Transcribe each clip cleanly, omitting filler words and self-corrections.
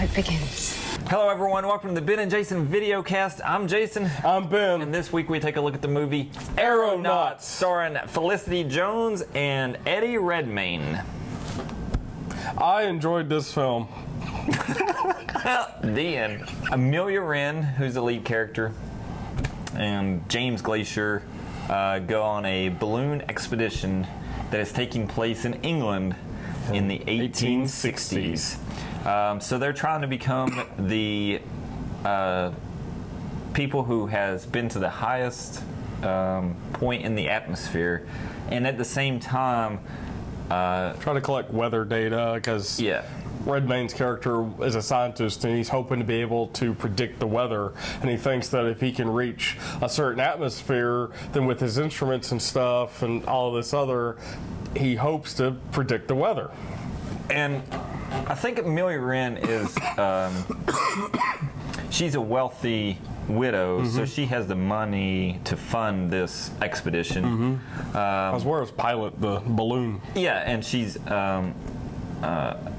it begins. Hello everyone, welcome to the Ben and Jason videocast. I'm Jason. I'm Ben. And this week we take a look at the movie Aeronauts, starring Felicity Jones and Eddie Redmayne. I enjoyed this film. The end. Amelia Wren, who's the lead character, and James Glacier go on a balloon expedition that is taking place in England in the 1860s. So they're trying to become the people who has been to the highest point in the atmosphere, and at the same time Try to collect weather data because Redmayne's character is a scientist and he's hoping to be able to predict the weather, and he thinks that if he can reach a certain atmosphere, then with his instruments and stuff and all of this other, he hopes to predict the weather. And I think Amelia Wren is she's a wealthy widow, so she has the money to fund this expedition. As well as pilot the balloon. Yeah, and she's a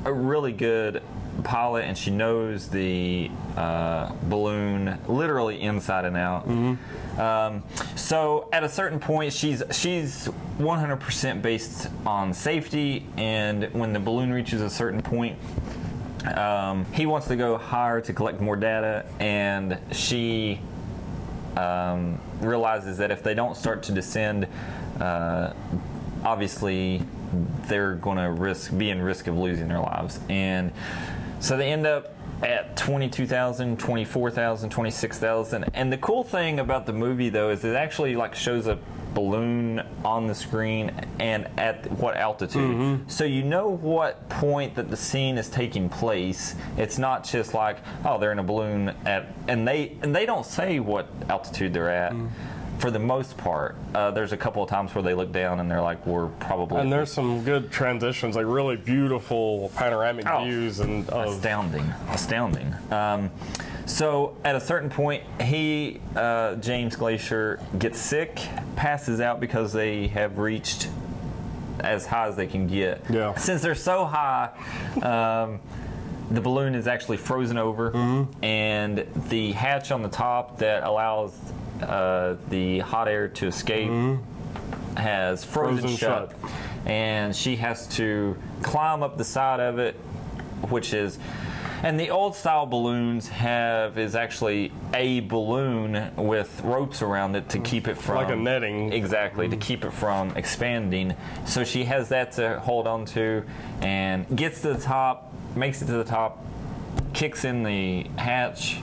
really good pilot, and she knows the balloon literally inside and out. So at a certain point, she's 100% based on safety, and when the balloon reaches a certain point, he wants to go higher to collect more data, and she realizes that if they don't start to descend, obviously they're going to be in risk of losing their lives. And so they end up at 22,000, 24,000, 26,000. And the cool thing about the movie, though, is it actually like shows a balloon on the screen and at what altitude. So you know what point that the scene is taking place. It's not just like, oh, they're in a balloon at, and they don't say what altitude they're at. For the most part, there's a couple of times where they look down and they're like, we're probably... And there's some good transitions, like really beautiful panoramic views. And astounding. So at a certain point, James Glacier, gets sick, passes out because they have reached as high as they can get. Yeah. Since they're so high, the balloon is actually frozen over, and the hatch on the top that allows the hot air to escape has frozen shut, and she has to climb up the side of it, and the old style balloons is actually a balloon with ropes around it to keep it from, like a netting, exactly, to keep it from expanding. So she has that to hold on to, and gets to the top, makes it to the top, kicks in the hatch,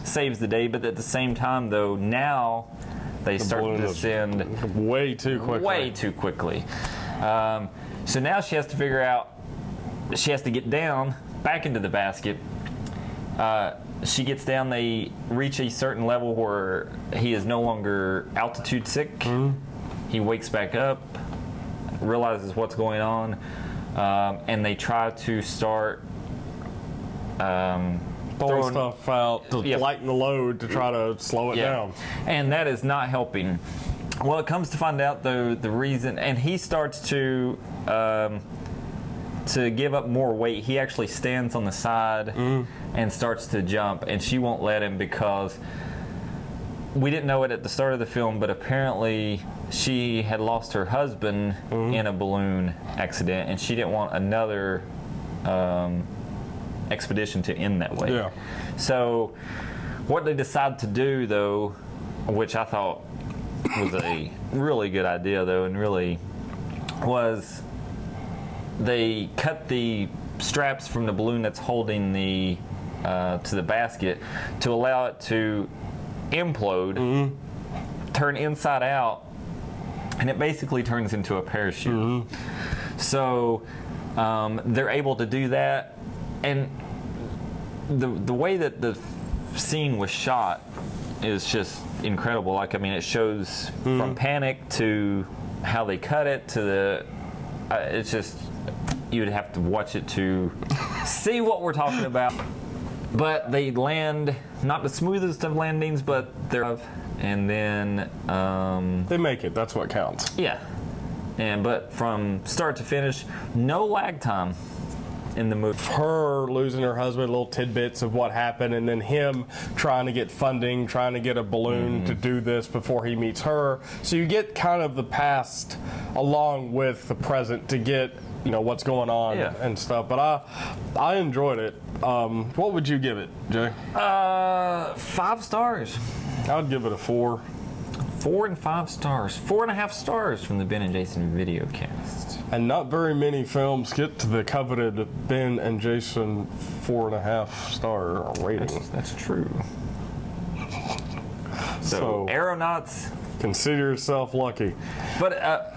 saves the day. But at the same time, though, now they start to descend way too quickly. So now she has to figure out, she has to get down back into the basket. She gets down, they reach a certain level where he is no longer altitude sick. He wakes back up, realizes what's going on, and they try to start throwing stuff out to lighten the load to try to slow it down. And that is not helping. Well, it comes to find out, though, the reason, and he starts to give up more weight. He actually stands on the side and starts to jump, and she won't let him because we didn't know it at the start of the film, but apparently she had lost her husband in a balloon accident, and she didn't want another expedition to end that way. So what they decide to do, though, which I thought was a really good idea, though, and really was, they cut the straps from the balloon that's holding the to the basket to allow it to implode, turn inside out, and it basically turns into a parachute. So they're able to do that, and the way that the scene was shot is just incredible. Like, I mean, it shows from panic to how they cut it to the it's just, you would have to watch it to see what we're talking about. But they land, not the smoothest of landings, but and then they make it. That's what counts. But from start to finish, no lag time. in the movie. Her losing her husband, little tidbits of what happened, and then him trying to get funding, trying to get a balloon to do this before he meets her. So you get kind of the past along with the present to get, you know, what's going on and stuff. But I enjoyed it. What would you give it, Jay? 5 stars. I would give it a 4. 4 and 5 stars. 4.5 stars from the Ben and Jason Videocast. And not very many films get to the coveted Ben and Jason 4.5 star rating. That's true. So Aeronauts. Consider yourself lucky. But,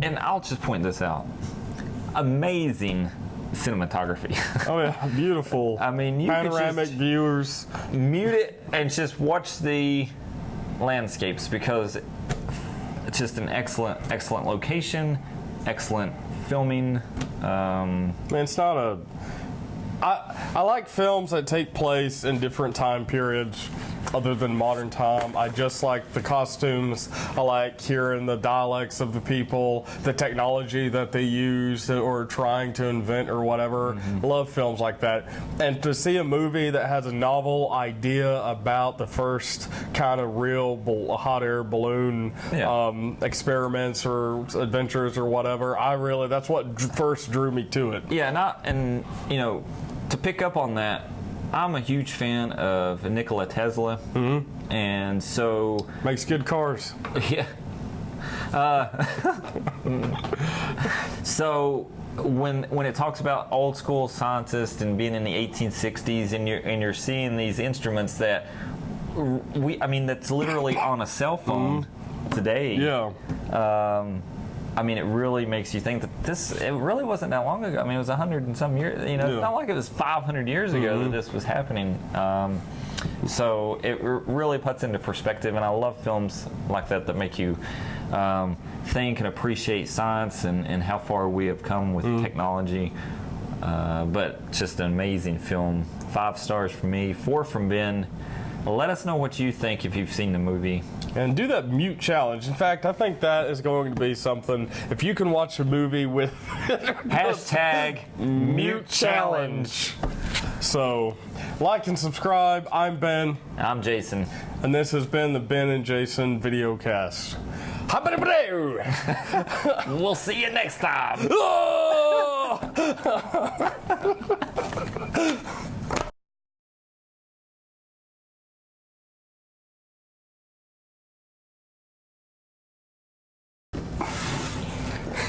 and I'll just point this out. Amazing cinematography. Oh yeah, beautiful. I mean, you panoramic views. Mute it and just watch the landscapes, because it's just an excellent location, excellent filming. Man, it's not a. I like films that take place in different time periods other than modern time. I just like the costumes. I like hearing the dialects of the people, the technology that they use or trying to invent or whatever. Love films like that. And to see a movie that has a novel idea about the first kind of real hot air balloon experiments or adventures or whatever, that's what first drew me to it. Yeah, and you know, to pick up on that, I'm a huge fan of Nikola Tesla, and so makes good cars. Yeah. So when it talks about old school scientists and being in the 1860s, and you're seeing these instruments that that's literally on a cell phone today. Yeah. I mean, it really makes you think that it really wasn't that long ago. I mean, it was 100 and some years. You know, it's not like it was 500 years ago that this was happening. So it really puts into perspective, and I love films like that make you think and appreciate science and how far we have come with technology. But just an amazing film. 5 stars from me, 4 from Ben. Let us know what you think if you've seen the movie. And do that mute challenge. In fact, I think that is going to be something. If you can watch a movie with hashtag mute challenge. So, like and subscribe. I'm Ben. I'm Jason. And this has been the Ben and Jason Videocast. We'll see you next time.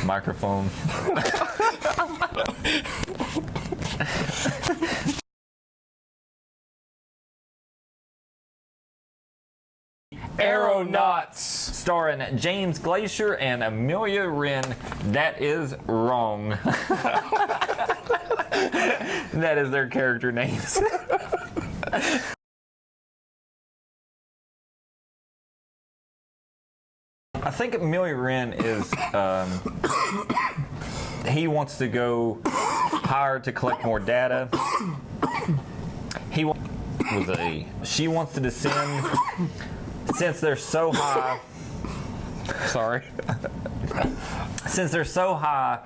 Microphone. Aeronauts, starring James Glacier and Amelia Wren. That is wrong. That is their character names. I think Amelia Wren is, he wants to go higher to collect more data. She wants to descend, since they're so high. Sorry. Since they're so high,